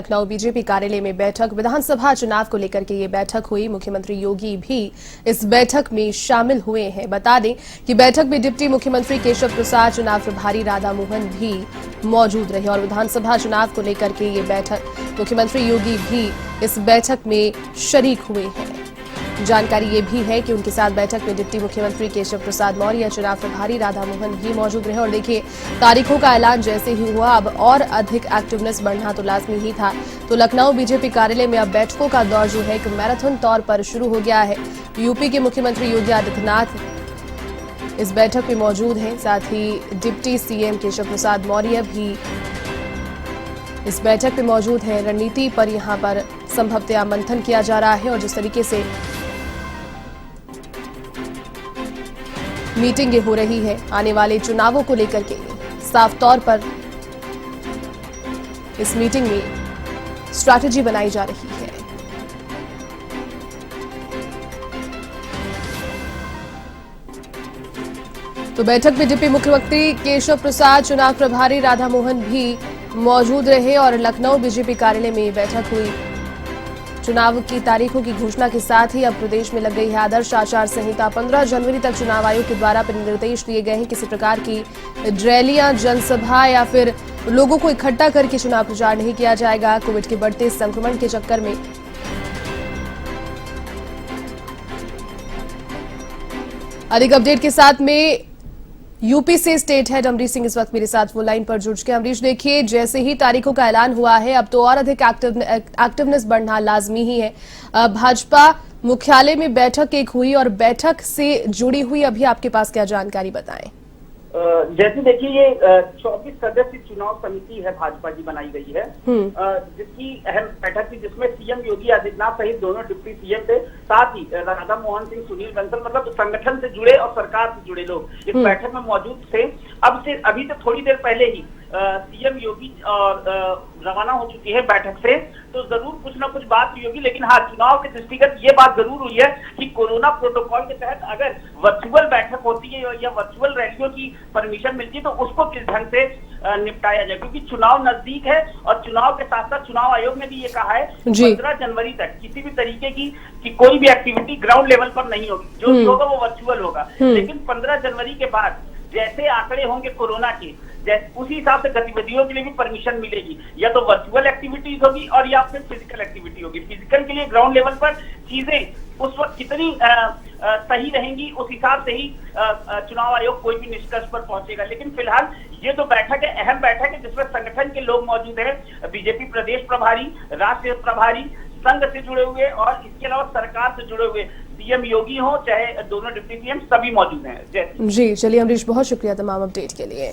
Lucknow BJP कार्यालय में बैठक। विधानसभा चुनाव को लेकर के ये बैठक हुई। मुख्यमंत्री योगी भी इस बैठक में शामिल हुए हैं। बता दें कि बैठक में डिप्टी मुख्यमंत्री केशव प्रसाद, चुनाव प्रभारी राधा मोहन भी मौजूद रहे और विधानसभा चुनाव को लेकर के ये बैठक मुख्यमंत्री योगी भी इस बैठक में शरीक हुए हैं। जानकारी ये भी है कि उनके साथ बैठक में डिप्टी मुख्यमंत्री केशव प्रसाद मौर्य, चुनाव प्रभारी राधा मोहन भी मौजूद रहे। और देखिए, तारीखों का ऐलान जैसे ही हुआ, अब और अधिक एक्टिवनेस बढ़ना तो लाजमी ही था। तो लखनऊ बीजेपी कार्यालय में अब बैठकों का दौर जो है एक मैराथन तौर पर शुरू हो गया है। यूपी के मुख्यमंत्री योगी आदित्यनाथ इस बैठक में मौजूद हैं, साथ ही डिप्टी सीएम केशव प्रसाद मौर्य भी इस बैठक में मौजूद हैं। रणनीति पर यहां पर संभवतः मंथन किया जा रहा है और जिस तरीके से मीटिंगें हो रही है आने वाले चुनावों को लेकर के, साफ तौर पर इस मीटिंग में स्ट्रैटेजी बनाई जा रही है। तो बैठक में डिप्टी मुख्यमंत्री केशव प्रसाद, चुनाव प्रभारी राधा मोहन भी मौजूद रहे और लखनऊ बीजेपी कार्यालय में बैठक हुई। चुनाव की तारीखों की घोषणा के साथ ही अब प्रदेश में लग गई है आदर्श आचार संहिता। 15 जनवरी तक चुनाव आयोग के द्वारा निर्देश दिए गए हैं। किसी प्रकार की रैलियां, जनसभा या फिर लोगों को इकट्ठा करके चुनाव प्रचार नहीं किया जाएगा। कोविड के बढ़ते संक्रमण के चक्कर में अधिक अपडेट के साथ में यूपी से स्टेट हेड अमरीश सिंह इस वक्त मेरे साथ वो लाइन पर जुड़ चुके हैं। अमरीश, देखिए, जैसे ही तारीखों का ऐलान हुआ है, अब तो और अधिक एक्टिवनेस बढ़ना लाजमी ही है। भाजपा मुख्यालय में बैठक एक हुई और बैठक से जुड़ी हुई अभी आपके पास क्या जानकारी बताएं? जैसे देखिए, ये 24 सदस्य चुनाव समिति है भाजपा की बनाई गई है, जिसकी अहम बैठक थी, जिसमें सीएम योगी आदित्यनाथ सहित दोनों डिप्टी सीएम थे, साथ ही राधा मोहन सिंह, सुनील बंसल, मतलब संगठन से जुड़े और सरकार से जुड़े लोग इस बैठक में मौजूद थे। अभी तो थोड़ी देर पहले ही सीएम योगी रवाना हो चुकी है बैठक से, तो जरूर कुछ ना कुछ बात हुई होगी। लेकिन हाँ, चुनाव के दृष्टिगत ये बात जरूर हुई है कि कोरोना प्रोटोकॉल के तहत अगर वर्चुअल बैठक होती है या वर्चुअल रैलियों की परमिशन मिलती है तो उसको किस ढंग से निपटाया जाए, क्योंकि चुनाव नजदीक है और चुनाव के साथ साथ चुनाव आयोग ने भी ये कहा है 15 जनवरी तक किसी भी तरीके की कोई भी एक्टिविटी ग्राउंड लेवल पर नहीं होगी, जो भी होगा वो वर्चुअल होगा। लेकिन 15 जनवरी के बाद जैसे आंकड़े होंगे कोरोना के, उसी हिसाब से गतिविधियों के लिए भी परमिशन मिलेगी। या तो वर्चुअल एक्टिविटीज होगी और या फिर फिजिकल एक्टिविटी होगी। फिजिकल के लिए ग्राउंड लेवल पर चीजें उस वक्त कितनी सही रहेंगी, उस हिसाब से ही चुनाव आयोग कोई भी निष्कर्ष पर पहुंचेगा। लेकिन फिलहाल ये जो बैठक है, अहम बैठक है, जिसमें संगठन के लोग मौजूद हैं, बीजेपी प्रदेश प्रभारी, राष्ट्रीय प्रभारी, संघ से जुड़े हुए और इसके अलावा सरकार से जुड़े हुए सीएम योगी हो चाहे दोनों डिप्टी सीएम, सभी मौजूद हैं। जी, चलिए अमरीश, बहुत शुक्रिया तमाम अपडेट के लिए।